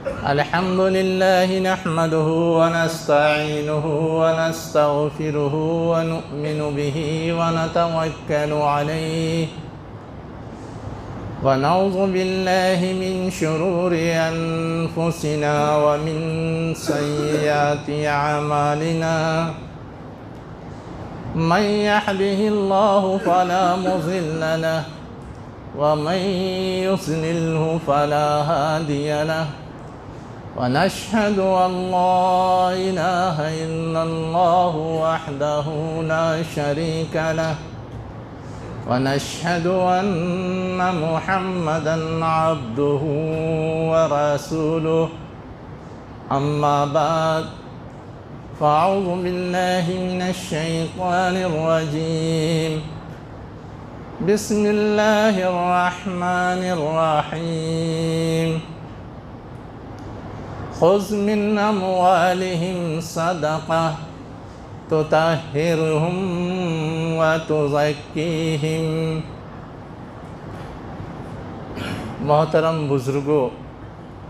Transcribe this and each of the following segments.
الحمد لله نحمده ونستعينه ونستغفره ونؤمن به ونتوكل عليه ونعوذ بالله من شرور أنفسنا ومن سيئات أعمالنا من يهده الله فلا مضل له ومن يضلله فلا هادي له ونشهد أن لا إله إلا الله وحده لا شريك له ونشهد أن محمدًا عبده ورسوله أما بعد فأعوذ بالله من الشيطان الرجيم بسم الله الرحمن الرحيم خذ من أموالهم صدقة تطهرهم وتزكيهم۔ محترم بزرگوں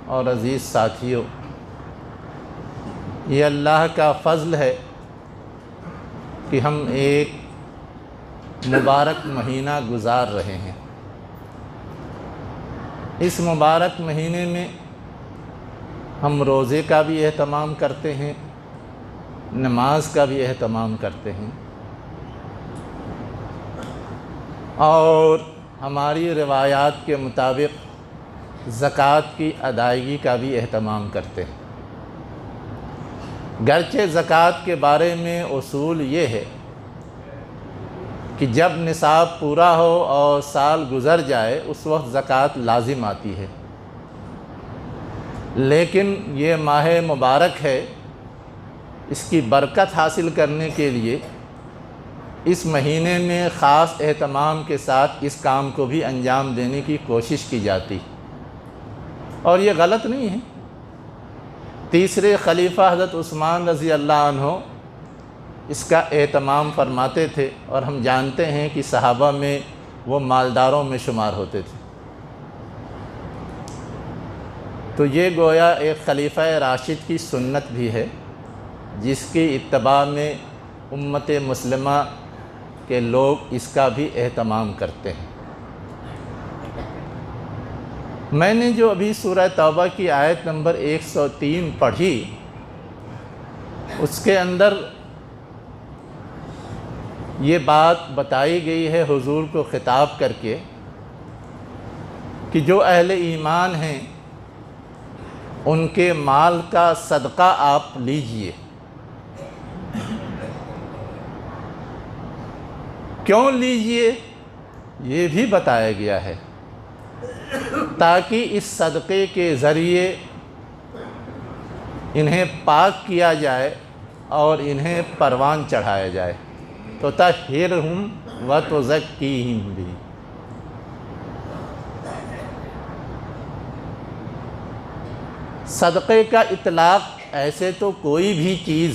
اور عزیز ساتھیوں، یہ اللہ کا فضل ہے کہ ہم ایک مبارک مہینہ گزار رہے ہیں۔ اس مبارک مہینے میں ہم روزے کا بھی اہتمام کرتے ہیں، نماز کا بھی اہتمام کرتے ہیں، اور ہماری روایات کے مطابق زکوٰۃ کی ادائیگی کا بھی اہتمام کرتے ہیں۔ گرچہ زکوٰۃ کے بارے میں اصول یہ ہے کہ جب نصاب پورا ہو اور سال گزر جائے اس وقت زکوٰۃ لازم آتی ہے، لیکن یہ ماہ مبارک ہے، اس کی برکت حاصل کرنے کے لیے اس مہینے میں خاص اہتمام کے ساتھ اس کام کو بھی انجام دینے کی کوشش کی جاتی، اور یہ غلط نہیں ہے۔ تیسرے خلیفہ حضرت عثمان رضی اللہ عنہ اس کا اہتمام فرماتے تھے، اور ہم جانتے ہیں کہ صحابہ میں وہ مالداروں میں شمار ہوتے تھے۔ تو یہ گویا ایک خلیفہ راشد کی سنت بھی ہے جس کی اتباع میں امت مسلمہ کے لوگ اس کا بھی اہتمام کرتے ہیں۔ میں نے جو ابھی سورہ توبہ کی آیت نمبر 103 پڑھی، اس کے اندر یہ بات بتائی گئی ہے حضور کو خطاب کر کے کہ جو اہل ایمان ہیں ان کے مال کا صدقہ آپ لیجئے۔ کیوں لیجئے یہ بھی بتایا گیا ہے، تاکہ اس صدقے کے ذریعے انہیں پاک کیا جائے اور انہیں پروان چڑھایا جائے۔ تطہرہم وتزکیہم بھی۔ صدقے کا اطلاق ایسے تو کوئی بھی چیز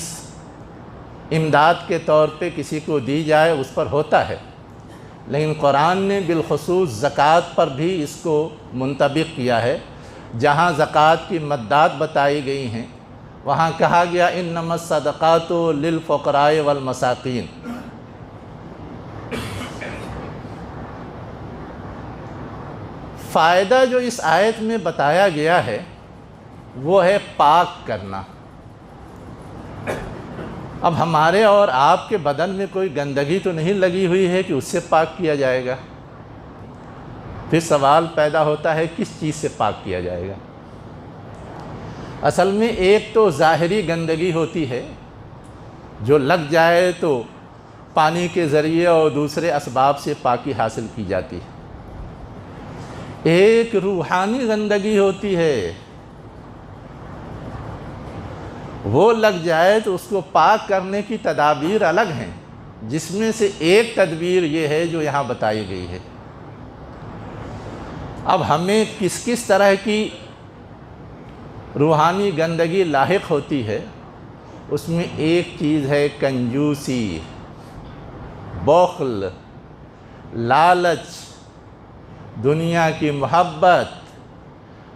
امداد کے طور پہ کسی کو دی جائے اس پر ہوتا ہے، لیکن قرآن نے بالخصوص زکوٰۃ پر بھی اس کو منطبق کیا ہے۔ جہاں زکوٰۃ کی مدات بتائی گئی ہیں وہاں کہا گیا انما الصدقات للفقراء والمساکین۔ فائدہ جو اس آیت میں بتایا گیا ہے وہ ہے پاک کرنا۔ اب ہمارے اور آپ کے بدن میں کوئی گندگی تو نہیں لگی ہوئی ہے کہ اس سے پاک کیا جائے گا۔ پھر سوال پیدا ہوتا ہے کس چیز سے پاک کیا جائے گا؟ اصل میں ایک تو ظاہری گندگی ہوتی ہے جو لگ جائے تو پانی کے ذریعے اور دوسرے اسباب سے پاکی حاصل کی جاتی ہے۔ ایک روحانی گندگی ہوتی ہے، وہ لگ جائے تو اس کو پاک کرنے کی تدابیر الگ ہیں، جس میں سے ایک تدبیر یہ ہے جو یہاں بتائی گئی ہے۔ اب ہمیں کس کس طرح کی روحانی گندگی لاحق ہوتی ہے، اس میں ایک چیز ہے کنجوسی، بخل، لالچ، دنیا کی محبت،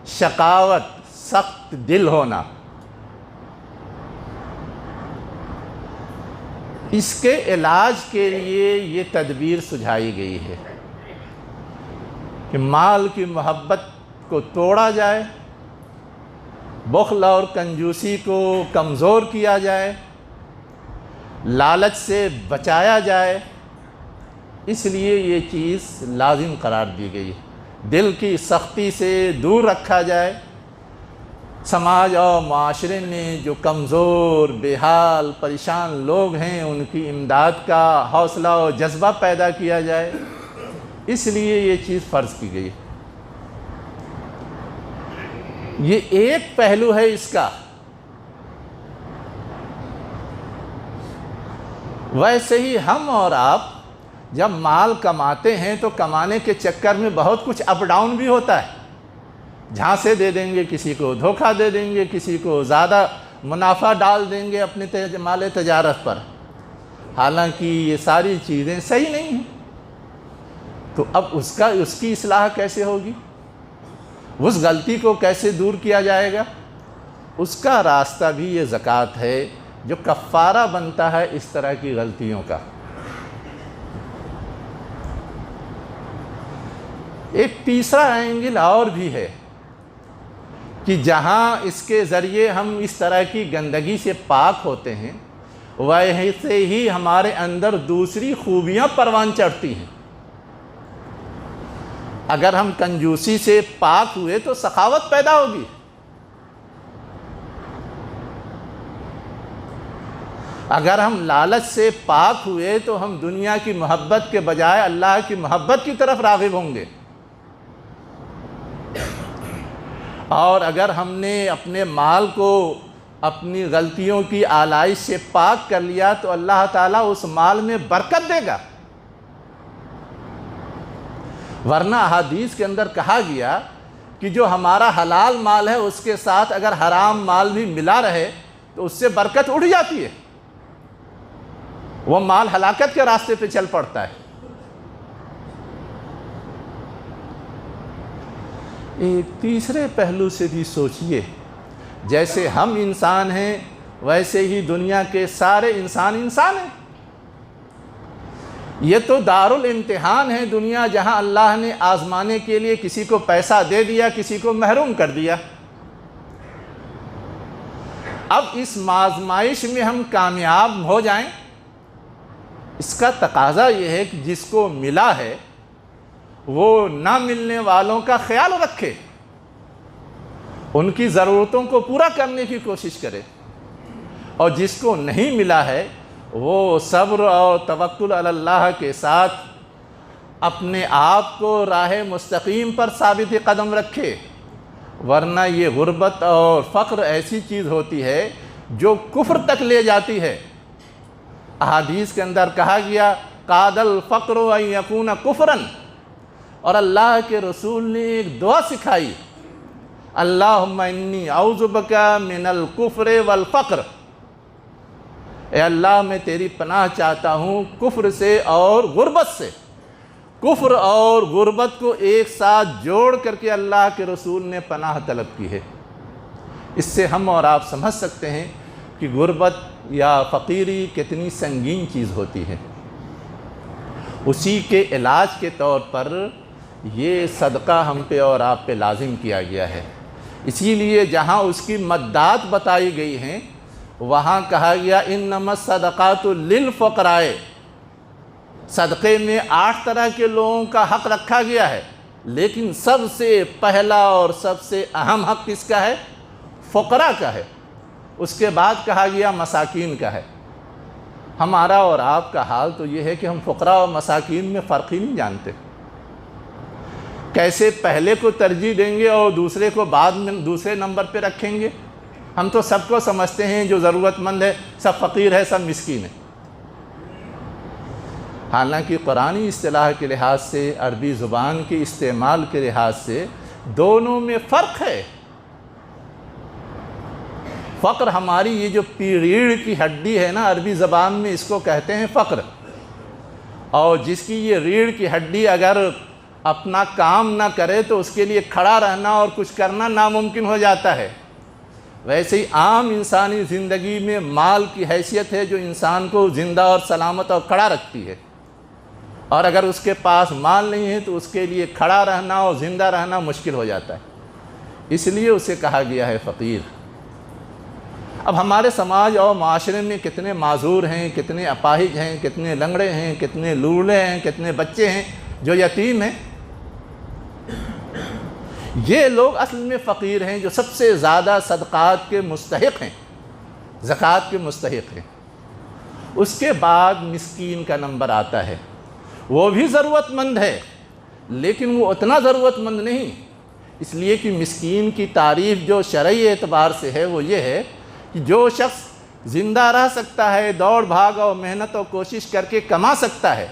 شقاوت، سخت دل ہونا، اس کے علاج کے لیے یہ تدبیر سجھائی گئی ہے کہ مال کی محبت کو توڑا جائے، بخل اور کنجوسی کو کمزور کیا جائے، لالچ سے بچایا جائے، اس لیے یہ چیز لازم قرار دی گئی ہے۔ دل کی سختی سے دور رکھا جائے، سماج اور معاشرے میں جو کمزور، بے حال، پریشان لوگ ہیں ان کی امداد کا حوصلہ اور جذبہ پیدا کیا جائے، اس لیے یہ چیز فرض کی گئی ہے۔ یہ ایک پہلو ہے اس کا۔ ویسے ہی ہم اور آپ جب مال کماتے ہیں تو کمانے کے چکر میں بہت کچھ اپ ڈاؤن بھی ہوتا ہے، جھانسے دے دیں گے، کسی کو دھوکہ دے دیں گے، کسی کو زیادہ منافع ڈال دیں گے اپنے مال تجارت پر، حالانکہ یہ ساری چیزیں صحیح نہیں ہیں۔ تو اب اس کی اصلاح کیسے ہوگی؟ اس غلطی کو کیسے دور کیا جائے گا؟ اس کا راستہ بھی یہ زکوٰۃ ہے جو کفارہ بنتا ہے اس طرح کی غلطیوں کا۔ ایک تیسرا اینگل اور بھی ہے کہ جہاں اس کے ذریعے ہم اس طرح کی گندگی سے پاک ہوتے ہیں، ویسے ہی ہمارے اندر دوسری خوبیاں پروان چڑھتی ہیں۔ اگر ہم کنجوسی سے پاک ہوئے تو سخاوت پیدا ہوگی، اگر ہم لالچ سے پاک ہوئے تو ہم دنیا کی محبت کے بجائے اللہ کی محبت کی طرف راغب ہوں گے، اور اگر ہم نے اپنے مال کو اپنی غلطیوں کی آلائش سے پاک کر لیا تو اللہ تعالیٰ اس مال میں برکت دے گا۔ ورنہ احادیث کے اندر کہا گیا کہ جو ہمارا حلال مال ہے اس کے ساتھ اگر حرام مال بھی ملا رہے تو اس سے برکت اڑ جاتی ہے، وہ مال ہلاکت کے راستے پہ چل پڑتا ہے۔ ایک تیسرے پہلو سے بھی سوچئے، جیسے ہم انسان ہیں ویسے ہی دنیا کے سارے انسان ہیں۔ یہ تو دارالامتحان ہے دنیا، جہاں اللہ نے آزمانے کے لیے کسی کو پیسہ دے دیا، کسی کو محروم کر دیا۔ اب اس آزمائش میں ہم کامیاب ہو جائیں، اس کا تقاضا یہ ہے کہ جس کو ملا ہے وہ نہ ملنے والوں کا خیال رکھے، ان کی ضرورتوں کو پورا کرنے کی کوشش کرے، اور جس کو نہیں ملا ہے وہ صبر اور توکل علی اللہ کے ساتھ اپنے آپ کو راہ مستقیم پر ثابت قدم رکھے، ورنہ یہ غربت اور فقر ایسی چیز ہوتی ہے جو کفر تک لے جاتی ہے۔ احادیث کے اندر کہا گیا قاد الفقر ان یکون کفرا، اور اللہ کے رسول نے ایک دعا سکھائی، اللہم انی اعوذ بک من الکفر والفقر، اے اللہ میں تیری پناہ چاہتا ہوں کفر سے اور غربت سے۔ کفر اور غربت کو ایک ساتھ جوڑ کر کے اللہ کے رسول نے پناہ طلب کی ہے۔ اس سے ہم اور آپ سمجھ سکتے ہیں کہ غربت یا فقیری کتنی سنگین چیز ہوتی ہے۔ اسی کے علاج کے طور پر یہ صدقہ ہم پہ اور آپ پہ لازم کیا گیا ہے۔ اسی لیے جہاں اس کی مدات بتائی گئی ہیں وہاں کہا گیا انما الصدقات للفقراء، صدقے میں 8 طرح کے لوگوں کا حق رکھا گیا ہے، لیکن سب سے پہلا اور سب سے اہم حق کس کا ہے؟ فقراء کا ہے۔ اس کے بعد کہا گیا مساکین کا ہے۔ ہمارا اور آپ کا حال تو یہ ہے کہ ہم فقراء اور مساکین میں فرق ہی نہیں جانتے، کیسے پہلے کو ترجیح دیں گے اور دوسرے کو بعد میں دوسرے نمبر پہ رکھیں گے۔ ہم تو سب کو سمجھتے ہیں جو ضرورت مند ہے سب فقیر ہے، سب مسکین ہے، حالانکہ قرآنی اصطلاح کے لحاظ سے، عربی زبان کے استعمال کے لحاظ سے دونوں میں فرق ہے۔ فقر ہماری یہ جو ریڑھ کی ہڈی ہے نا، عربی زبان میں اس کو کہتے ہیں فقر، اور جس کی یہ ریڑھ کی ہڈی اگر اپنا کام نہ کرے تو اس کے لیے کھڑا رہنا اور کچھ کرنا ناممکن ہو جاتا ہے۔ ویسے ہی عام انسانی زندگی میں مال کی حیثیت ہے جو انسان کو زندہ اور سلامت اور کھڑا رکھتی ہے، اور اگر اس کے پاس مال نہیں ہے تو اس کے لیے کھڑا رہنا اور زندہ رہنا مشکل ہو جاتا ہے، اس لیے اسے کہا گیا ہے فقیر۔ اب ہمارے سماج اور معاشرے میں کتنے معذور ہیں، کتنے اپاہج ہیں، کتنے لنگڑے ہیں، کتنے لوڑے ہیں، کتنے بچے ہیں جو یتیم ہیں۔ یہ لوگ اصل میں فقیر ہیں جو سب سے زیادہ صدقات کے مستحق ہیں، زکوٰۃ کے مستحق ہیں۔ اس کے بعد مسکین کا نمبر آتا ہے، وہ بھی ضرورت مند ہے لیکن وہ اتنا ضرورت مند نہیں، اس لیے کہ مسکین کی تعریف جو شرعی اعتبار سے ہے وہ یہ ہے کہ جو شخص زندہ رہ سکتا ہے، دوڑ بھاگ اور محنت اور کوشش کر کے کما سکتا ہے،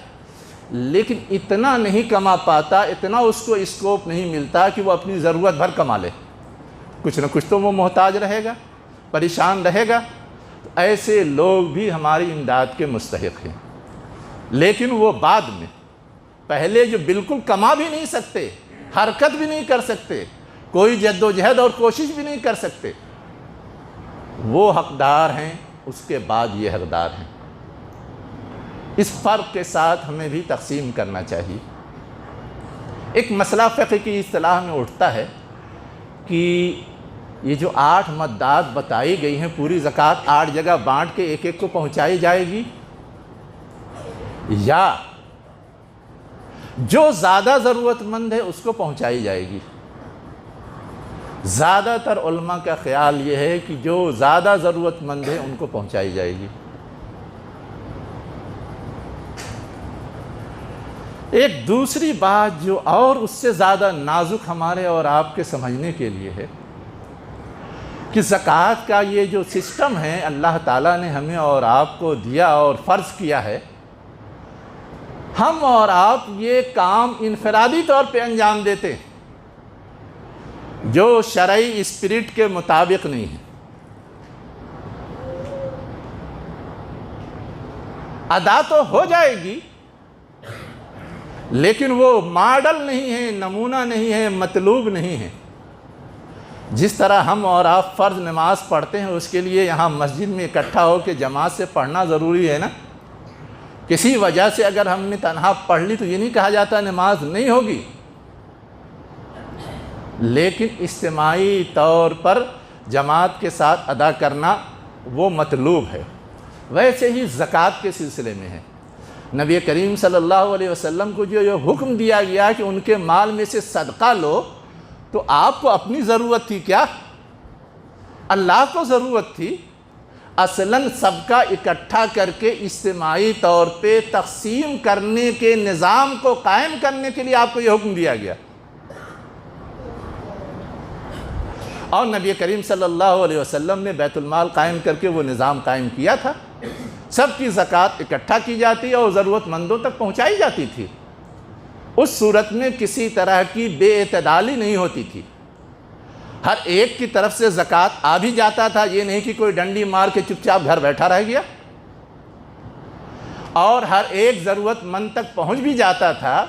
لیکن اتنا نہیں کما پاتا، اتنا اس کو اسکوپ نہیں ملتا کہ وہ اپنی ضرورت بھر کما لے، کچھ نہ کچھ تو وہ محتاج رہے گا، پریشان رہے گا۔ تو ایسے لوگ بھی ہماری امداد کے مستحق ہیں، لیکن وہ بعد میں، پہلے جو بالکل کما بھی نہیں سکتے، حرکت بھی نہیں کر سکتے، کوئی جد و جہد اور کوشش بھی نہیں کر سکتے، وہ حقدار ہیں، اس کے بعد یہ حقدار ہیں۔ اس فرق کے ساتھ ہمیں بھی تقسیم کرنا چاہیے۔ ایک مسئلہ فقہ کی اصطلاح میں اٹھتا ہے کہ یہ جو 8 مدات بتائی گئی ہیں، پوری زکوٰۃ 8 جگہ بانٹ کے ایک ایک کو پہنچائی جائے گی، یا جو زیادہ ضرورت مند ہے اس کو پہنچائی جائے گی؟ زیادہ تر علماء کا خیال یہ ہے کہ جو زیادہ ضرورت مند ہے ان کو پہنچائی جائے گی۔ ایک دوسری بات جو اور اس سے زیادہ نازک ہمارے اور آپ کے سمجھنے کے لیے ہے کہ زکوٰۃ کا یہ جو سسٹم ہے اللہ تعالیٰ نے ہمیں اور آپ کو دیا اور فرض کیا ہے، ہم اور آپ یہ کام انفرادی طور پہ انجام دیتے ہیں جو شرعی اسپرٹ کے مطابق نہیں ہے۔ ادا تو ہو جائے گی لیکن وہ ماڈل نہیں ہے، نمونہ نہیں ہے، مطلوب نہیں ہے۔ جس طرح ہم اور آپ فرض نماز پڑھتے ہیں، اس کے لیے یہاں مسجد میں اکٹھا ہو کے جماعت سے پڑھنا ضروری ہے نا۔ کسی وجہ سے اگر ہم نے تنہا پڑھ لی تو یہ نہیں کہا جاتا نماز نہیں ہوگی، لیکن اجتماعی طور پر جماعت کے ساتھ ادا کرنا وہ مطلوب ہے۔ ویسے ہی زکوٰۃ کے سلسلے میں ہے، نبی کریم صلی اللہ علیہ وسلم کو جو یہ حکم دیا گیا کہ ان کے مال میں سے صدقہ لو، تو آپ کو اپنی ضرورت تھی کیا؟ اللہ کو ضرورت تھی۔ اصلاً سب کا اکٹھا کر کے اجتماعی طور پہ تقسیم کرنے کے نظام کو قائم کرنے کے لیے آپ کو یہ حکم دیا گیا، اور نبی کریم صلی اللہ علیہ وسلم نے بیت المال قائم کر کے وہ نظام قائم کیا تھا۔ سب کی زکوٰۃ اکٹھا کی جاتی اور ضرورت مندوں تک پہنچائی جاتی تھی۔ اس صورت میں کسی طرح کی بے اعتدالی نہیں ہوتی تھی، ہر ایک کی طرف سے زکوٰۃ آ بھی جاتا تھا، یہ نہیں کہ کوئی ڈنڈی مار کے چپ چاپ گھر بیٹھا رہ گیا، اور ہر ایک ضرورت مند تک پہنچ بھی جاتا تھا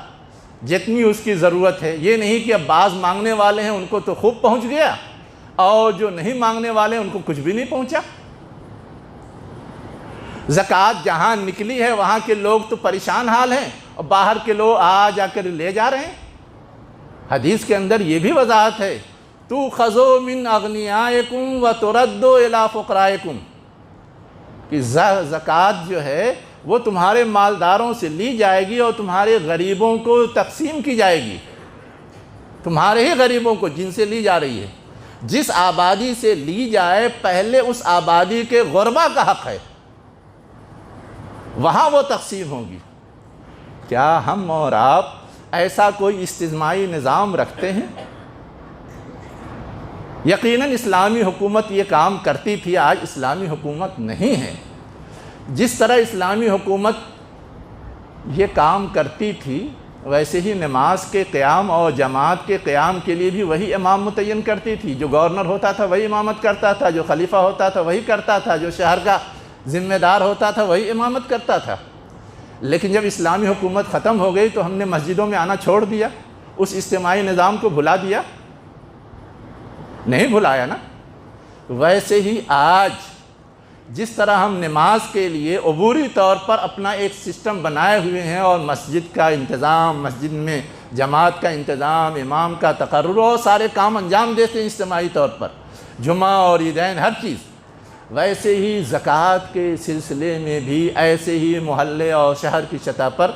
جتنی اس کی ضرورت ہے۔ یہ نہیں کہ اب بعض مانگنے والے ہیں ان کو تو خوب پہنچ گیا اور جو نہیں مانگنے والے ہیں ان کو کچھ بھی نہیں پہنچا۔ زکوٰۃ جہاں نکلی ہے وہاں کے لوگ تو پریشان حال ہیں، اور باہر کے لوگ آ جا کر لے جا رہے ہیں۔ حدیث کے اندر یہ بھی وضاحت ہے، تُؤْخَذُ مِنْ أَغْنِيَائِكُمْ وَتُرَدُّ إِلَىٰ فُقَرَائِكُمْ، کہ زکوٰۃ جو ہے وہ تمہارے مالداروں سے لی جائے گی اور تمہارے غریبوں کو تقسیم کی جائے گی، تمہارے ہی غریبوں کو جن سے لی جا رہی ہے۔ جس آبادی سے لی جائے پہلے اس آبادی کے غربا کا حق ہے، وہاں وہ تقسیم ہوگی۔ کیا ہم اور آپ ایسا کوئی اجتماعی نظام رکھتے ہیں؟ یقیناً اسلامی حکومت یہ کام کرتی تھی، آج اسلامی حکومت نہیں ہے۔ جس طرح اسلامی حکومت یہ کام کرتی تھی ویسے ہی نماز کے قیام اور جماعت کے قیام کے لیے بھی وہی امام متعین کرتی تھی، جو گورنر ہوتا تھا وہی امامت کرتا تھا، جو خلیفہ ہوتا تھا وہی کرتا تھا، جو شہر کا ذمہ دار ہوتا تھا وہی امامت کرتا تھا۔ لیکن جب اسلامی حکومت ختم ہو گئی تو ہم نے مسجدوں میں آنا چھوڑ دیا، اس اجتماعی نظام کو بھلا دیا؟ نہیں بھلایا نا۔ ویسے ہی آج جس طرح ہم نماز کے لیے عبوری طور پر اپنا ایک سسٹم بنائے ہوئے ہیں اور مسجد کا انتظام، مسجد میں جماعت کا انتظام، امام کا تقرر اور سارے کام انجام دیتے ہیں اجتماعی طور پر، جمعہ اور عیدین ہر چیز، ویسے ہی زکوٰۃ کے سلسلے میں بھی ایسے ہی محلے اور شہر کی سطح پر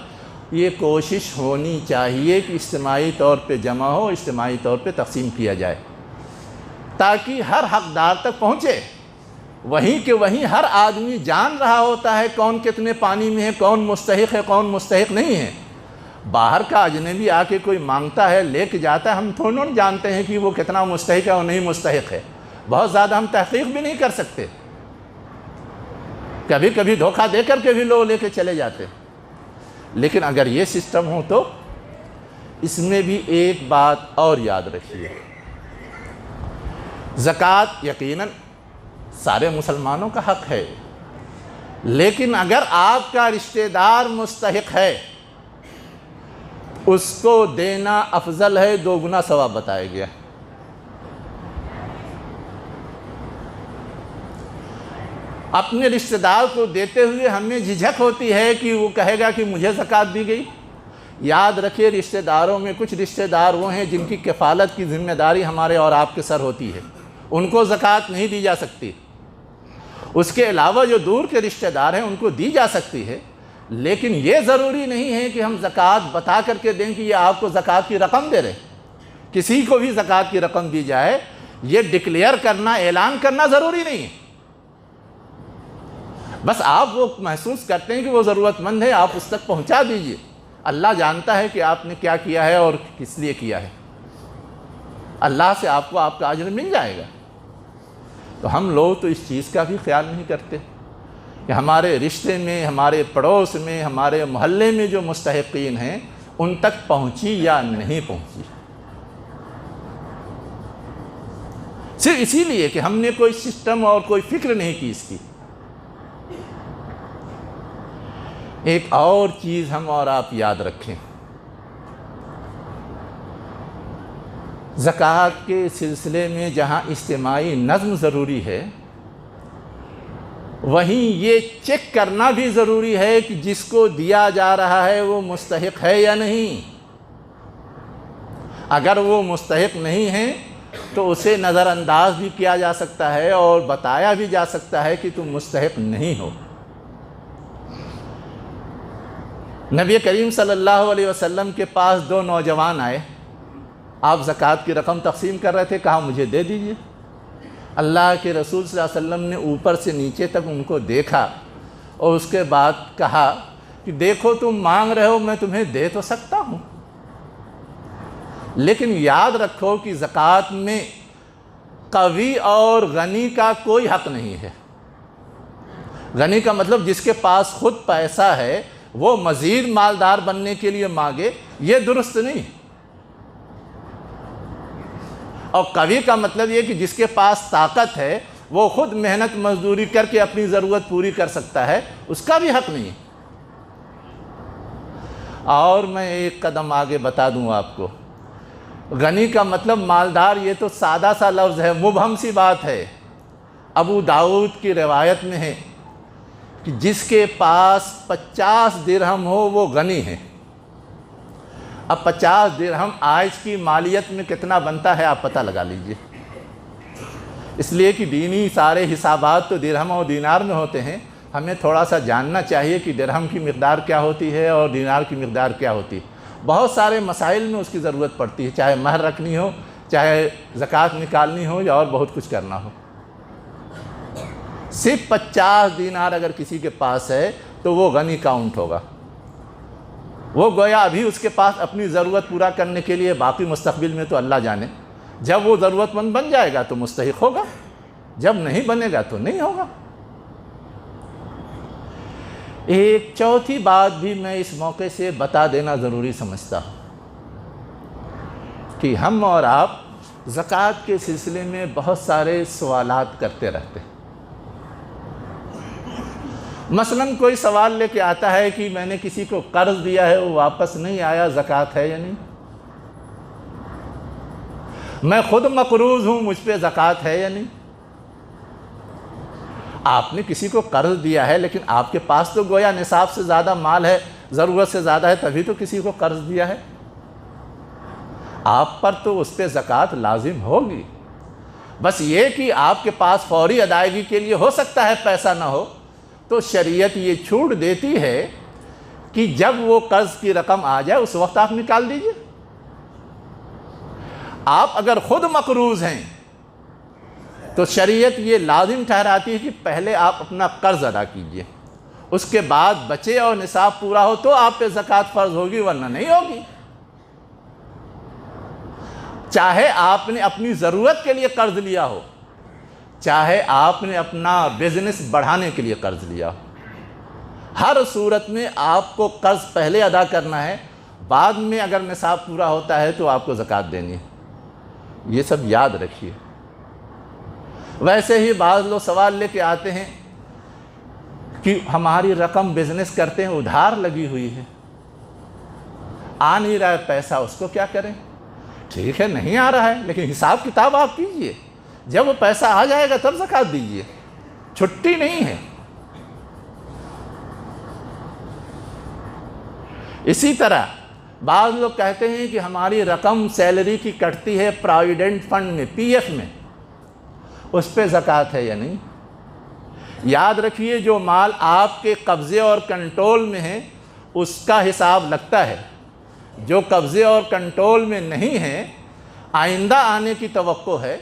یہ کوشش ہونی چاہیے کہ اجتماعی طور پہ جمع ہو، اجتماعی طور پہ تقسیم کیا جائے تاکہ ہر حقدار تک پہنچے۔ وہیں کہ وہیں ہر آدمی جان رہا ہوتا ہے کون کتنے پانی میں ہے، کون مستحق ہے، کون مستحق نہیں ہے۔ باہر کا اجنبی آ کے کوئی مانگتا ہے، لے کے جاتا ہے، ہم تھوڑا جانتے ہیں کہ وہ کتنا مستحق ہے اور نہیں مستحق ہے۔ بہت زیادہ ہم تحقیق بھی نہیں کر سکتے، کبھی کبھی دھوکہ دے کر کے بھی لوگ لے کے چلے جاتے۔ لیکن اگر یہ سسٹم ہو تو اس میں بھی ایک بات اور یاد رکھیے، زکوٰۃ یقیناً سارے مسلمانوں کا حق ہے، لیکن اگر آپ کا رشتہ دار مستحق ہے اس کو دینا افضل ہے، 2 گنا ثواب بتایا گیا۔ اپنے رشتہ دار کو دیتے ہوئے ہمیں جھجک ہوتی ہے کہ وہ کہے گا کہ مجھے زکوٰۃ دی گئی۔ یاد رکھیے رشتہ داروں میں کچھ رشتہ دار وہ ہیں جن کی کفالت کی ذمہ داری ہمارے اور آپ کے سر ہوتی ہے، ان کو زکوٰۃ نہیں دی جا سکتی۔ اس کے علاوہ جو دور کے رشتہ دار ہیں ان کو دی جا سکتی ہے، لیکن یہ ضروری نہیں ہے کہ ہم زکوٰۃ بتا کر کے دیں کہ یہ آپ کو زکوٰۃ کی رقم دے رہے۔ کسی کو بھی زکوٰۃ کی رقم دی جائے، یہ ڈکلیئر کرنا، اعلان کرنا ضروری نہیں ہے۔ بس آپ وہ محسوس کرتے ہیں کہ وہ ضرورت مند ہے، آپ اس تک پہنچا دیجئے۔ اللہ جانتا ہے کہ آپ نے کیا کیا ہے اور کس لیے کیا ہے، اللہ سے آپ کو آپ کا اجر مل جائے گا۔ تو ہم لوگ تو اس چیز کا بھی خیال نہیں کرتے کہ ہمارے رشتے میں، ہمارے پڑوس میں، ہمارے محلے میں جو مستحقین ہیں ان تک پہنچی یا نہیں پہنچی، صرف اسی لیے کہ ہم نے کوئی سسٹم اور کوئی فکر نہیں کی اس کی۔ ایک اور چیز ہم اور آپ یاد رکھیں، زکوٰۃ کے سلسلے میں جہاں اجتماعی نظم ضروری ہے، وہیں یہ چیک کرنا بھی ضروری ہے کہ جس کو دیا جا رہا ہے وہ مستحق ہے یا نہیں۔ اگر وہ مستحق نہیں ہے تو اسے نظر انداز بھی کیا جا سکتا ہے اور بتایا بھی جا سکتا ہے کہ تم مستحق نہیں ہو۔ نبی کریم صلی اللہ علیہ وسلم کے پاس 2 نوجوان آئے، آپ زکوٰۃ کی رقم تقسیم کر رہے تھے، کہا مجھے دے دیجئے۔ اللہ کے رسول صلی اللہ علیہ وسلم نے اوپر سے نیچے تک ان کو دیکھا اور اس کے بعد کہا کہ دیکھو تم مانگ رہے ہو، میں تمہیں دے تو سکتا ہوں، لیکن یاد رکھو کہ زکوٰۃ میں قوی اور غنی کا کوئی حق نہیں ہے۔ غنی کا مطلب جس کے پاس خود پیسہ ہے وہ مزید مالدار بننے کے لیے مانگے، یہ درست نہیں۔ اور قوی کا مطلب یہ کہ جس کے پاس طاقت ہے وہ خود محنت مزدوری کر کے اپنی ضرورت پوری کر سکتا ہے، اس کا بھی حق نہیں۔ اور میں ایک قدم آگے بتا دوں آپ کو، غنی کا مطلب مالدار یہ تو سادہ سا لفظ ہے، مبہم سی بات ہے۔ ابو داؤد کی روایت میں ہے کہ جس کے پاس 50 درہم ہو وہ غنی ہے۔ اب 50 درہم آج کی مالیت میں کتنا بنتا ہے آپ پتہ لگا لیجئے، اس لیے کہ دینی سارے حسابات تو درہم اور دینار میں ہوتے ہیں۔ ہمیں تھوڑا سا جاننا چاہیے کہ درہم کی مقدار کیا ہوتی ہے اور دینار کی مقدار کیا ہوتی ہے۔ بہت سارے مسائل میں اس کی ضرورت پڑتی ہے، چاہے مہر رکھنی ہو، چاہے زکوٰۃ نکالنی ہو یا اور بہت کچھ کرنا ہو۔ صرف 50 دینار اگر کسی کے پاس ہے تو وہ غنی کاؤنٹ ہوگا، وہ گویا ابھی اس کے پاس اپنی ضرورت پورا کرنے کے لیے، باقی مستقبل میں تو اللہ جانے۔ جب وہ ضرورت مند بن جائے گا تو مستحق ہوگا، جب نہیں بنے گا تو نہیں ہوگا۔ ایک چوتھی بات بھی میں اس موقع سے بتا دینا ضروری سمجھتا ہوں کہ ہم اور آپ زکوٰۃ کے سلسلے میں بہت سارے سوالات کرتے رہتے ہیں۔ مثلاً کوئی سوال لے کے آتا ہے کہ میں نے کسی کو قرض دیا ہے وہ واپس نہیں آیا، زکوٰۃ ہے یا نہیں؟ میں خود مقروض ہوں، مجھ پہ زکوٰۃ ہے یا نہیں؟ آپ نے کسی کو قرض دیا ہے، لیکن آپ کے پاس تو گویا نصاب سے زیادہ مال ہے، ضرورت سے زیادہ ہے، تبھی تو کسی کو قرض دیا ہے۔ آپ پر تو اس پہ زکوٰۃ لازم ہوگی، بس یہ کہ آپ کے پاس فوری ادائیگی کے لیے ہو سکتا ہے پیسہ نہ ہو، تو شریعت یہ چھوٹ دیتی ہے کہ جب وہ قرض کی رقم آ جائے اس وقت آپ نکال دیجئے۔ آپ اگر خود مقروض ہیں تو شریعت یہ لازم ٹھہراتی ہے کہ پہلے آپ اپنا قرض ادا کیجئے، اس کے بعد بچے اور نصاب پورا ہو تو آپ پہ زکوٰۃ فرض ہوگی، ورنہ نہیں ہوگی۔ چاہے آپ نے اپنی ضرورت کے لیے قرض لیا ہو، چاہے آپ نے اپنا بزنس بڑھانے کے لیے قرض لیا ہو، ہر صورت میں آپ کو قرض پہلے ادا کرنا ہے، بعد میں اگر نصاب پورا ہوتا ہے تو آپ کو زکوٰۃ دینی ہے۔ یہ سب یاد رکھیے۔ ویسے ہی بعض لوگ سوال لے کے آتے ہیں کہ ہماری رقم بزنس کرتے ہیں ادھار لگی ہوئی ہے، آ نہیں رہا ہے پیسہ، اس کو کیا کریں؟ ٹھیک ہے نہیں آ رہا ہے، لیکن حساب کتاب آپ کیجئے، جب وہ پیسہ آ جائے گا تب زکوٰۃ دیجئے، چھٹی نہیں ہے۔ اسی طرح بعض لوگ کہتے ہیں کہ ہماری رقم سیلری کی کٹتی ہے پراویڈنٹ فنڈ میں، پی ایف میں، اس پہ زکوٰۃ ہے یا نہیں؟ یاد رکھیے جو مال آپ کے قبضے اور کنٹرول میں ہے اس کا حساب لگتا ہے، جو قبضے اور کنٹرول میں نہیں ہے، آئندہ آنے کی توقع ہے،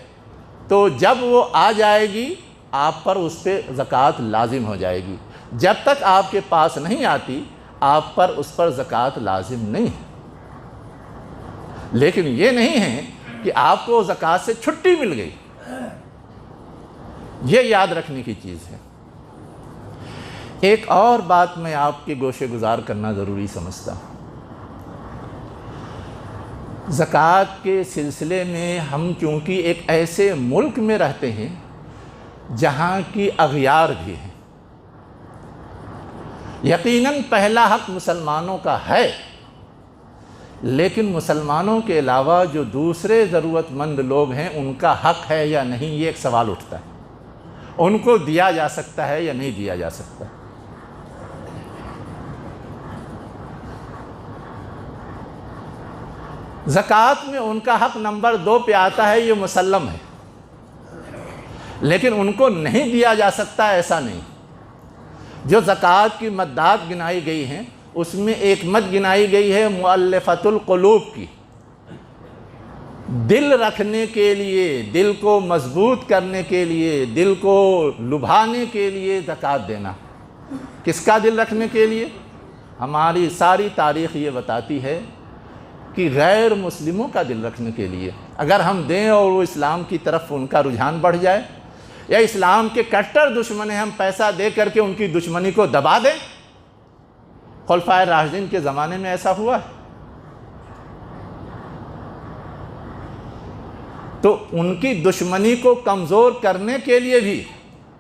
تو جب وہ آ جائے گی آپ پر اس پہ زکوٰۃ لازم ہو جائے گی۔ جب تک آپ کے پاس نہیں آتی آپ پر اس پر زکوٰۃ لازم نہیں ہے۔ لیکن یہ نہیں ہے کہ آپ کو زکوٰۃ سے چھٹی مل گئی، یہ یاد رکھنے کی چیز ہے۔ ایک اور بات میں آپ کے گوشے گزار کرنا ضروری سمجھتا ہوں، زکوٰۃ کے سلسلے میں ہم چونکہ ایک ایسے ملک میں رہتے ہیں جہاں کی اغیار بھی ہیں، یقیناً پہلا حق مسلمانوں کا ہے، لیکن مسلمانوں کے علاوہ جو دوسرے ضرورت مند لوگ ہیں ان کا حق ہے یا نہیں، یہ ایک سوال اٹھتا ہے۔ ان کو دیا جا سکتا ہے یا نہیں دیا جا سکتا؟ زکوٰۃ میں ان کا حق نمبر 2 پہ آتا ہے، یہ مسلم ہے، لیکن ان کو نہیں دیا جا سکتا ایسا نہیں۔ جو زکوٰۃ کی مدات گنائی گئی ہیں اس میں ایک مد گنائی گئی ہے مؤلفۃ القلوب کی، دل رکھنے کے لیے، دل کو مضبوط کرنے کے لیے، دل کو لبھانے کے لیے زکوٰۃ دینا۔ کس کا دل رکھنے کے لیے؟ ہماری ساری تاریخ یہ بتاتی ہے کہ غیر مسلموں کا دل رکھنے کے لیے اگر ہم دیں اور وہ اسلام کی طرف ان کا رجحان بڑھ جائے، یا اسلام کے کٹر دشمن ہیں ہم پیسہ دے کر کے ان کی دشمنی کو دبا دیں۔ خلفائے راشدین کے زمانے میں ایسا ہوا ہے۔ تو ان کی دشمنی کو کمزور کرنے کے لیے بھی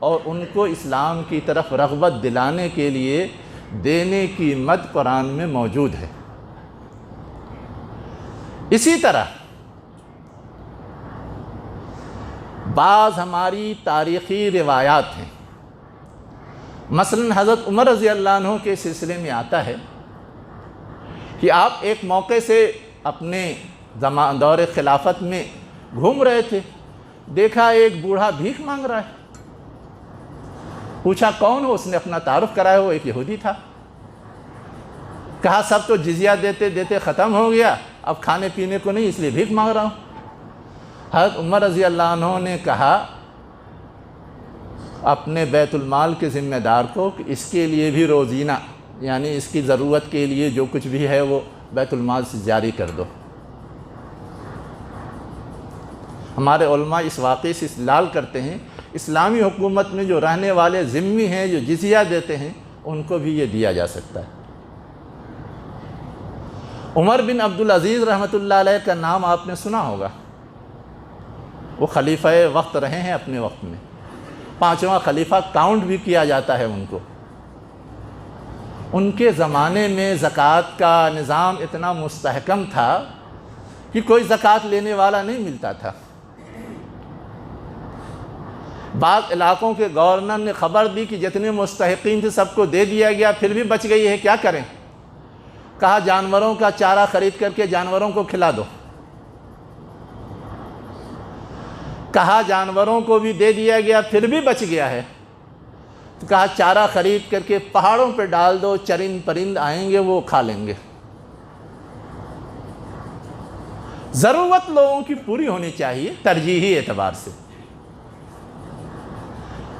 اور ان کو اسلام کی طرف رغبت دلانے کے لیے دینے کی مد قرآن میں موجود ہے۔ اسی طرح بعض ہماری تاریخی روایات ہیں، مثلا حضرت عمر رضی اللہ عنہ کے سلسلے میں آتا ہے کہ آپ ایک موقع سے اپنے دور خلافت میں گھوم رہے تھے، دیکھا ایک بوڑھا بھیک مانگ رہا ہے، پوچھا کون ہو؟ اس نے اپنا تعارف کرایا، وہ ایک یہودی تھا۔ کہا سب تو جزیہ دیتے دیتے ختم ہو گیا، اب کھانے پینے کو نہیں، اس لیے بھیک مانگ رہا ہوں۔ حضرت عمر رضی اللہ عنہ نے کہا اپنے بیت المال کے ذمہ دار کو کہ اس کے لیے بھی روزینہ، یعنی اس کی ضرورت کے لیے جو کچھ بھی ہے وہ بیت المال سے جاری کر دو۔ ہمارے علماء اس واقعے سے استدلال کرتے ہیں اسلامی حکومت میں جو رہنے والے ذمہ ہیں جو جزیہ دیتے ہیں ان کو بھی یہ دیا جا سکتا ہے۔ عمر بن عبدالعزیز رحمۃ اللہ علیہ کا نام آپ نے سنا ہوگا، وہ خلیفہ وقت رہے ہیں اپنے وقت میں، 5واں خلیفہ کاؤنٹ بھی کیا جاتا ہے ان کو۔ ان کے زمانے میں زکوٰۃ کا نظام اتنا مستحکم تھا کہ کوئی زکوٰۃ لینے والا نہیں ملتا تھا۔ بعض علاقوں کے گورنر نے خبر دی کہ جتنے مستحقین تھے سب کو دے دیا گیا، پھر بھی بچ گئی ہے، کیا کریں؟ کہا جانوروں کا چارہ خرید کر کے جانوروں کو کھلا دو۔ کہا جانوروں کو بھی دے دیا گیا، پھر بھی بچ گیا ہے، تو کہا چارہ خرید کر کے پہاڑوں پہ ڈال دو، چرند پرند آئیں گے وہ کھا لیں گے۔ ضرورت لوگوں کی پوری ہونی چاہیے ترجیحی اعتبار سے۔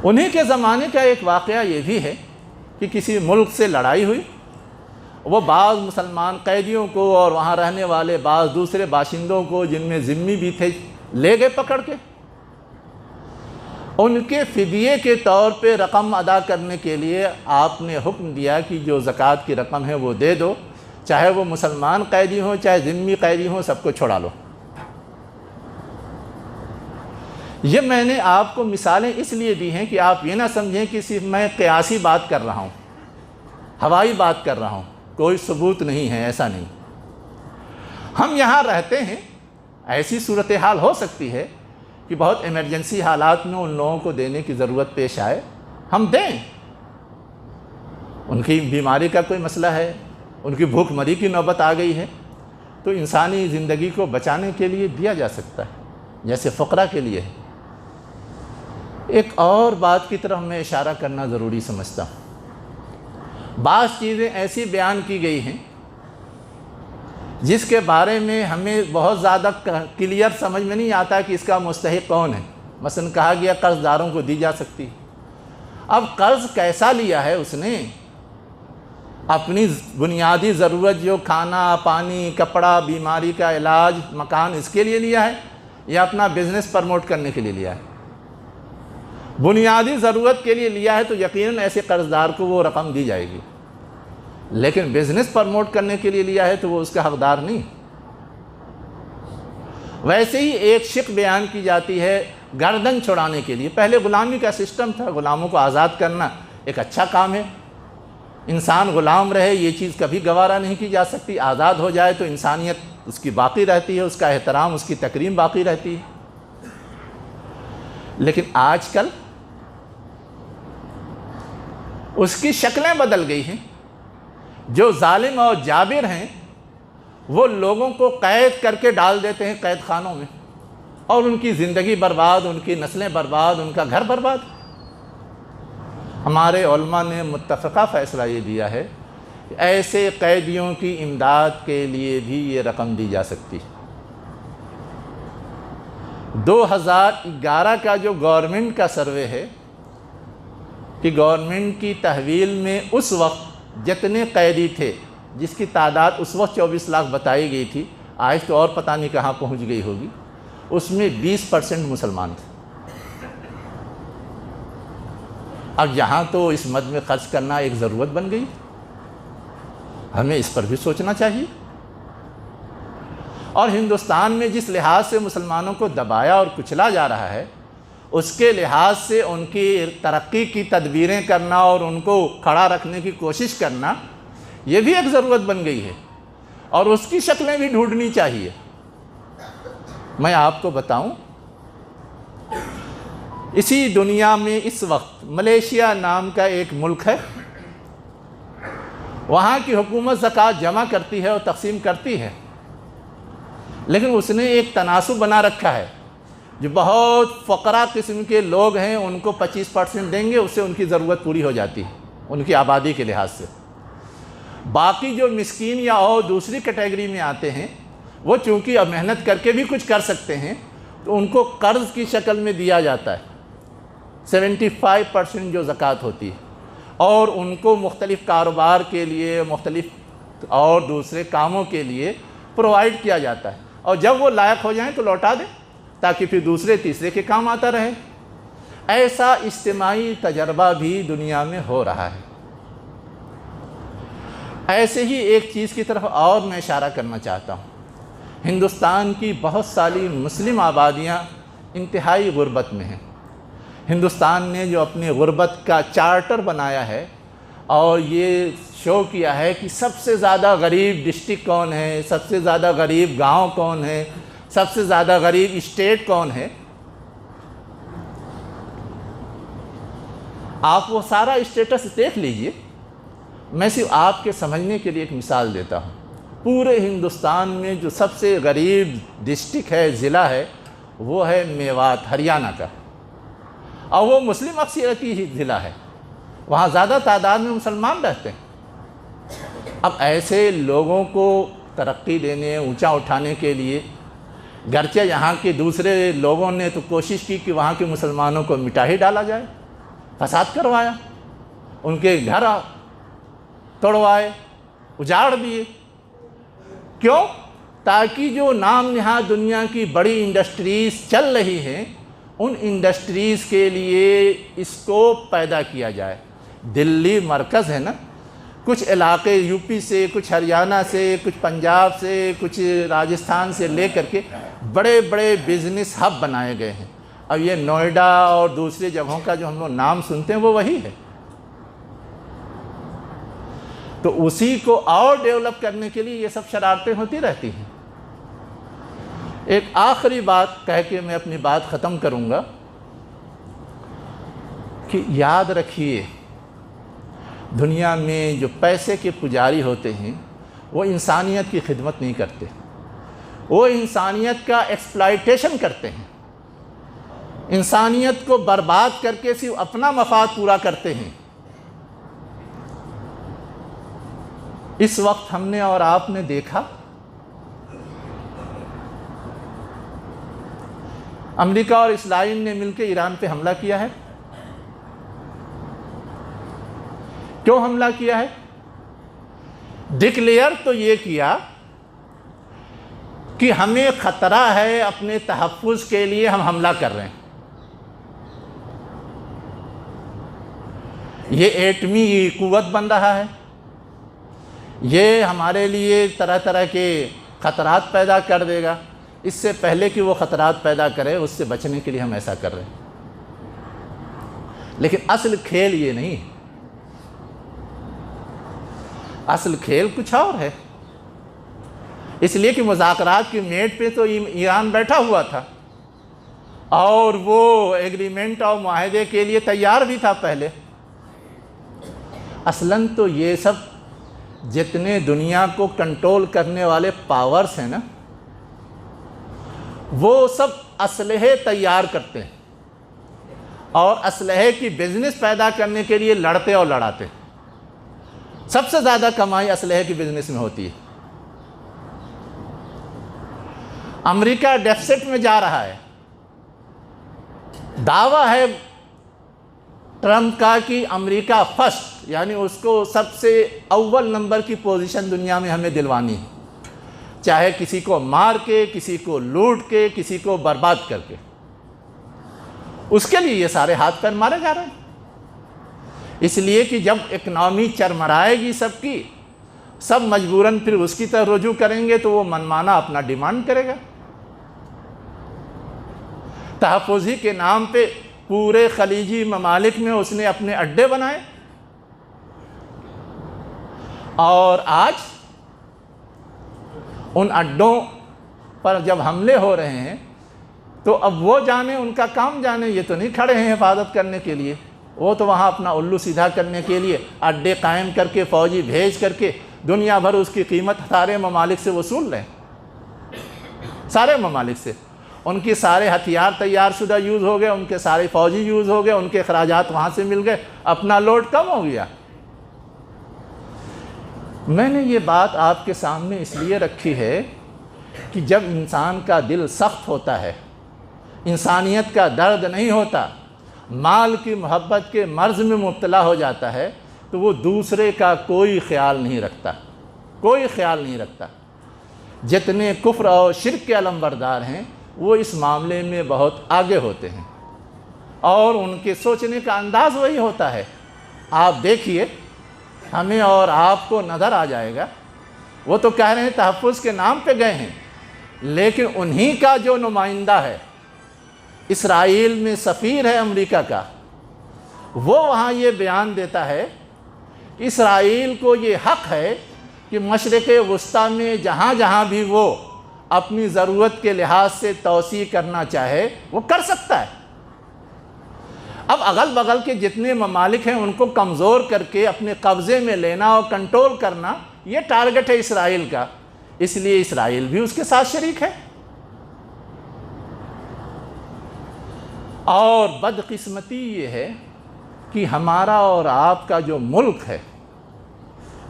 انہی کے زمانے کا ایک واقعہ یہ بھی ہے کہ کسی ملک سے لڑائی ہوئی، وہ بعض مسلمان قیدیوں کو اور وہاں رہنے والے بعض دوسرے باشندوں کو جن میں ذمی بھی تھے لے گئے پکڑ کے۔ ان کے فدیے کے طور پہ رقم ادا کرنے کے لیے آپ نے حکم دیا کہ جو زکوٰۃ کی رقم ہے وہ دے دو، چاہے وہ مسلمان قیدی ہوں چاہے ذمی قیدی ہوں، سب کو چھڑا لو۔ یہ میں نے آپ کو مثالیں اس لیے دی ہیں کہ آپ یہ نہ سمجھیں کہ صرف میں قیاسی بات کر رہا ہوں، ہوائی بات کر رہا ہوں، کوئی ثبوت نہیں ہے، ایسا نہیں۔ ہم یہاں رہتے ہیں، ایسی صورتحال ہو سکتی ہے کہ بہت ایمرجنسی حالات میں ان لوگوں کو دینے کی ضرورت پیش آئے، ہم دیں۔ ان کی بیماری کا کوئی مسئلہ ہے، ان کی بھوک مری کی نوبت آ گئی ہے، تو انسانی زندگی کو بچانے کے لیے دیا جا سکتا ہے، جیسے فقراء کے لیے ہے۔ ایک اور بات کی طرف میں اشارہ کرنا ضروری سمجھتا ہوں۔ بعض چیزیں ایسی بیان کی گئی ہیں جس کے بارے میں ہمیں بہت زیادہ کلیئر سمجھ میں نہیں آتا کہ اس کا مستحق کون ہے۔ مثلا کہا گیا قرض داروں کو دی جا سکتی ہے۔ اب قرض کیسا لیا ہے اس نے؟ اپنی بنیادی ضرورت جو کھانا، پانی، کپڑا، بیماری کا علاج، مکان، اس کے لیے لیا ہے یا اپنا بزنس پروموٹ کرنے کے لیے لیا ہے؟ بنیادی ضرورت کے لیے لیا ہے تو یقیناً ایسے قرض دار کو وہ رقم دی جائے گی، لیکن بزنس پروموٹ کرنے کے لیے لیا ہے تو وہ اس کا حقدار نہیں۔ ویسے ہی ایک شق بیان کی جاتی ہے گردن چھڑانے کے لیے۔ پہلے غلامی کا سسٹم تھا، غلاموں کو آزاد کرنا ایک اچھا کام ہے، انسان غلام رہے یہ چیز کبھی گوارا نہیں کی جا سکتی۔ آزاد ہو جائے تو انسانیت اس کی باقی رہتی ہے، اس کا احترام، اس کی تکریم باقی رہتی ہے۔ لیکن آج کل اس کی شکلیں بدل گئی ہیں۔ جو ظالم اور جابر ہیں وہ لوگوں کو قید کر کے ڈال دیتے ہیں قید خانوں میں، اور ان کی زندگی برباد، ان کی نسلیں برباد، ان کا گھر برباد۔ ہمارے علماء نے متفقہ فیصلہ یہ دیا ہے کہ ایسے قیدیوں کی امداد کے لیے بھی یہ رقم دی جا سکتی ہے۔ 2011 کا جو گورنمنٹ کا سروے ہے کہ گورنمنٹ کی تحویل میں اس وقت جتنے قیدی تھے، جس کی تعداد اس وقت 24 لاکھ بتائی گئی تھی، آج تو اور پتہ نہیں کہاں پہنچ گئی ہوگی، اس میں 20% مسلمان تھے۔ اب یہاں تو اس مد میں خرچ کرنا ایک ضرورت بن گئی، ہمیں اس پر بھی سوچنا چاہیے۔ اور ہندوستان میں جس لحاظ سے مسلمانوں کو دبایا اور کچلا جا رہا ہے، اس کے لحاظ سے ان کی ترقی کی تدبیریں کرنا اور ان کو کھڑا رکھنے کی کوشش کرنا، یہ بھی ایک ضرورت بن گئی ہے، اور اس کی شکلیں بھی ڈھونڈنی چاہیے۔ میں آپ کو بتاؤں، اسی دنیا میں اس وقت ملیشیا نام کا ایک ملک ہے، وہاں کی حکومت زکوٰۃ جمع کرتی ہے اور تقسیم کرتی ہے، لیکن اس نے ایک تناسب بنا رکھا ہے۔ جو بہت فقراء قسم کے لوگ ہیں ان کو 25% دیں گے، اس سے ان کی ضرورت پوری ہو جاتی ہے ان کی آبادی کے لحاظ سے۔ باقی جو مسکین یا اور دوسری کیٹیگری میں آتے ہیں، وہ چونکہ اب محنت کر کے بھی کچھ کر سکتے ہیں تو ان کو قرض کی شکل میں دیا جاتا ہے، 75% جو زکوٰۃ ہوتی ہے، اور ان کو مختلف کاروبار کے لیے، مختلف اور دوسرے کاموں کے لیے پرووائڈ کیا جاتا ہے، اور جب وہ لائق ہو جائیں تو لوٹا دیں تاکہ پھر دوسرے تیسرے کے کام آتا رہے۔ ایسا اجتماعی تجربہ بھی دنیا میں ہو رہا ہے۔ ایسے ہی ایک چیز کی طرف اور میں اشارہ کرنا چاہتا ہوں۔ ہندوستان کی بہت ساری مسلم آبادیاں انتہائی غربت میں ہیں۔ ہندوستان نے جو اپنی غربت کا چارٹر بنایا ہے، اور یہ شو کیا ہے کہ سب سے زیادہ غریب ڈسٹرکٹ کون ہے، سب سے زیادہ غریب گاؤں کون ہے، سب سے زیادہ غریب اسٹیٹ کون ہے۔ آپ وہ سارا اسٹیٹس دیکھ لیجئے۔ میں صرف آپ کے سمجھنے کے لیے ایک مثال دیتا ہوں۔ پورے ہندوستان میں جو سب سے غریب ڈسٹرکٹ ہے، ضلع ہے، وہ ہے میوات، ہریانہ کا، اور وہ مسلم اکثریت کی ہی ضلع ہے، وہاں زیادہ تعداد میں مسلمان رہتے ہیں۔ اب ایسے لوگوں کو ترقی دینے، اونچا اٹھانے کے لیے گرچہ یہاں کے دوسرے لوگوں نے تو کوشش کی کہ وہاں کے مسلمانوں کو مٹا ہی ڈالا جائے، فساد کروایا، ان کے گھر توڑوائے، اجاڑ دیے۔ کیوں؟ تاکہ جو نام نہاد دنیا کی بڑی انڈسٹریز چل رہی ہیں، ان انڈسٹریز کے لیے اسکوپ پیدا کیا جائے۔ دلی مرکز ہے نا، کچھ علاقے یو پی سے، کچھ ہریانہ سے، کچھ پنجاب سے، کچھ راجستھان سے لے کر کے بڑے بڑے بزنس ہب بنائے گئے ہیں۔ اب یہ نوئیڈا اور دوسری جگہوں کا جو ہم لوگ نام سنتے ہیں وہ وہی ہے۔ تو اسی کو اور ڈیولپ کرنے کے لیے یہ سب شرارتیں ہوتی رہتی ہیں۔ ایک آخری بات کہہ کے میں اپنی بات ختم کروں گا کہ یاد رکھیے، دنیا میں جو پیسے کے پجاری ہوتے ہیں وہ انسانیت کی خدمت نہیں کرتے، وہ انسانیت کا ایکسپلائٹیشن کرتے ہیں، انسانیت کو برباد کر کے صرف اپنا مفاد پورا کرتے ہیں۔ اس وقت ہم نے اور آپ نے دیکھا امریکہ اور اسرائیل نے مل کے ایران پہ حملہ کیا ہے۔ کیوں حملہ کیا ہے؟ ڈکلیئر تو یہ کیا کہ ہمیں خطرہ ہے، اپنے تحفظ کے لیے ہم حملہ کر رہے ہیں۔ یہ ایٹمی قوت بن رہا ہے، یہ ہمارے لیے طرح طرح کے خطرات پیدا کر دے گا، اس سے پہلے کہ وہ خطرات پیدا کرے اس سے بچنے کے لیے ہم ایسا کر رہے ہیں۔ لیکن اصل کھیل یہ نہیں، اصل کھیل کچھ اور ہے۔ اس لیے کہ مذاکرات کی میز پہ تو ایران بیٹھا ہوا تھا اور وہ ایگریمنٹ اور معاہدے کے لیے تیار بھی تھا پہلے۔ اصلاً تو یہ سب جتنے دنیا کو کنٹرول کرنے والے پاورز ہیں نا، وہ سب اسلحے تیار کرتے ہیں اور اسلحے کی بزنس پیدا کرنے کے لیے لڑتے اور لڑاتے۔ سب سے زیادہ کمائی اسلحے کی بزنس میں ہوتی ہے۔ امریکہ ڈیفسٹ میں جا رہا ہے، دعویٰ ہے ٹرمپ کا کہ امریکہ فرسٹ، یعنی اس کو سب سے اول نمبر کی پوزیشن دنیا میں ہمیں دلوانی ہے، چاہے کسی کو مار کے، کسی کو لوٹ کے، کسی کو برباد کر کے۔ اس کے لیے یہ سارے ہاتھ پیر مارے جا رہے ہیں۔ اس لیے کہ جب اکنامی چرمرائے گی سب کی، سب مجبوراً پھر اس کی طرف رجوع کریں گے تو وہ منمانا اپنا ڈیمانڈ کرے گا۔ تحفظی کے نام پہ پورے خلیجی ممالک میں اس نے اپنے اڈے بنائے، اور آج ان اڈوں پر جب حملے ہو رہے ہیں تو اب وہ جانے، ان کا کام جانے، یہ تو نہیں کھڑے ہیں حفاظت کرنے کے لیے، وہ تو وہاں اپنا الو سیدھا کرنے کے لیے اڈے قائم کر کے، فوجی بھیج کر کے دنیا بھر اس کی قیمت سارے ممالک سے وصول رہے ہیں، سارے ممالک سے۔ ان کی سارے ہتھیار تیار شدہ یوز ہو گئے، ان کے سارے فوجی یوز ہو گئے، ان کے اخراجات وہاں سے مل گئے، اپنا لوڈ کم ہو گیا۔ میں نے یہ بات آپ کے سامنے اس لیے رکھی ہے کہ جب انسان کا دل سخت ہوتا ہے، انسانیت کا درد نہیں ہوتا، مال کی محبت کے مرض میں مبتلا ہو جاتا ہے، تو وہ دوسرے کا کوئی خیال نہیں رکھتا، کوئی خیال نہیں رکھتا۔ جتنے کفر اور شرک کے علمبردار ہیں وہ اس معاملے میں بہت آگے ہوتے ہیں، اور ان کے سوچنے کا انداز وہی ہوتا ہے۔ آپ دیکھیے، ہمیں اور آپ کو نظر آ جائے گا، وہ تو کہہ رہے ہیں تحفظ کے نام پہ گئے ہیں، لیکن انہی کا جو نمائندہ ہے، اسرائیل میں سفیر ہے امریکہ کا، وہ وہاں یہ بیان دیتا ہے اسرائیل کو یہ حق ہے کہ مشرق وسطیٰ میں جہاں جہاں بھی وہ اپنی ضرورت کے لحاظ سے توسیع کرنا چاہے وہ کر سکتا ہے۔ اب اغل بغل کے جتنے ممالک ہیں ان کو کمزور کر کے اپنے قبضے میں لینا اور کنٹرول کرنا، یہ ٹارگٹ ہے اسرائیل کا، اس لیے اسرائیل بھی اس کے ساتھ شریک ہے۔ اور بدقسمتی یہ ہے کہ ہمارا اور آپ کا جو ملک ہے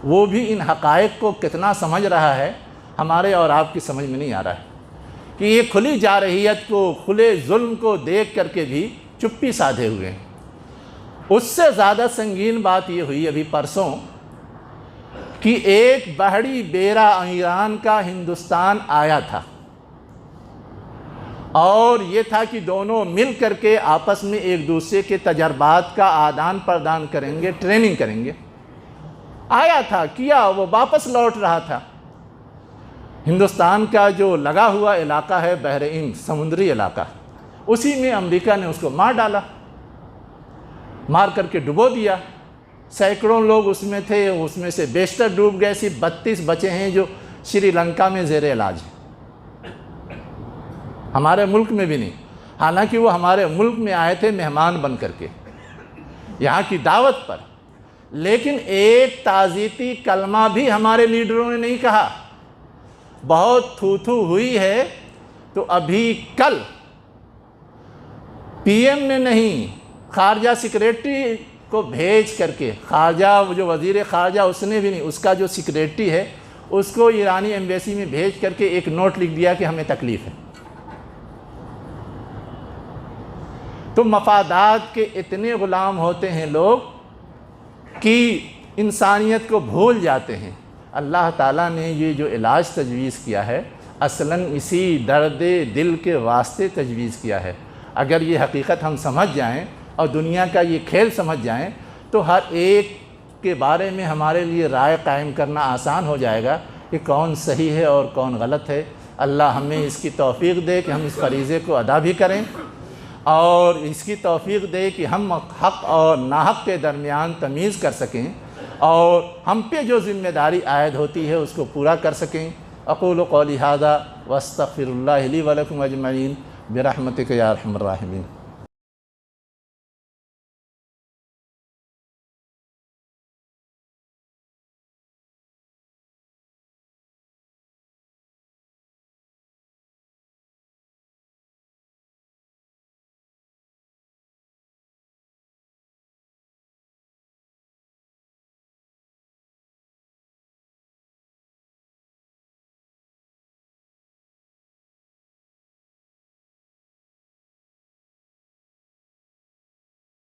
وہ بھی ان حقائق کو کتنا سمجھ رہا ہے، ہمارے اور آپ کی سمجھ میں نہیں آ رہا ہے کہ یہ کھلی جارحیت کو، کھلے ظلم کو دیکھ کر کے بھی چپی سادھے ہوئے ہیں۔ اس سے زیادہ سنگین بات یہ ہوئی ابھی پرسوں کہ ایک بحری بیڑا ایران کا ہندوستان آیا تھا، اور یہ تھا کہ دونوں مل کر کے آپس میں ایک دوسرے کے تجربات کا آدان پردان کریں گے، ٹریننگ کریں گے۔ آیا تھا، کیا، وہ واپس لوٹ رہا تھا۔ ہندوستان کا جو لگا ہوا علاقہ ہے بحر ہند، سمندری علاقہ، اسی میں امریکہ نے اس کو مار ڈالا، مار کر کے ڈبو دیا۔ سینکڑوں لوگ اس میں تھے، اس میں سے بیشتر ڈوب گئے، صرف 32 بچے ہیں جو شری لنکا میں زیر علاج ہیں، ہمارے ملک میں بھی نہیں، حالانکہ وہ ہمارے ملک میں آئے تھے مہمان بن کر کے یہاں کی دعوت پر، لیکن ایک تعزیتی کلمہ بھی ہمارے لیڈروں نے نہیں کہا۔ بہت تھو تھو ہوئی ہے تو ابھی کل پی ایم نے نہیں، خارجہ سیکریٹری کو بھیج کر کے، خارجہ جو وزیر خارجہ اس نے بھی نہیں، اس کا جو سیکریٹری ہے اس کو ایرانی ایمبیسی میں بھیج کر کے ایک نوٹ لکھ دیا کہ ہمیں تکلیف ہے۔ تو مفادات کے اتنے غلام ہوتے ہیں لوگ کہ انسانیت کو بھول جاتے ہیں۔ اللہ تعالیٰ نے یہ جو علاج تجویز کیا ہے اصلاً اسی درد دل کے واسطے تجویز کیا ہے۔ اگر یہ حقیقت ہم سمجھ جائیں اور دنیا کا یہ کھیل سمجھ جائیں تو ہر ایک کے بارے میں ہمارے لیے رائے قائم کرنا آسان ہو جائے گا کہ کون صحیح ہے اور کون غلط ہے۔ اللہ ہمیں اس کی توفیق دے کہ ہم اس فریضے کو ادا بھی کریں، اور اس کی توفیق دے کہ ہم حق اور ناحق کے درمیان تمیز کر سکیں، اور ہم پہ جو ذمہ داری عائد ہوتی ہے اس کو پورا کر سکیں۔ اقول قولی ھذا واستغفر اللہ لی ولکم اجمعین برحمتک یا ارحم الراحمین۔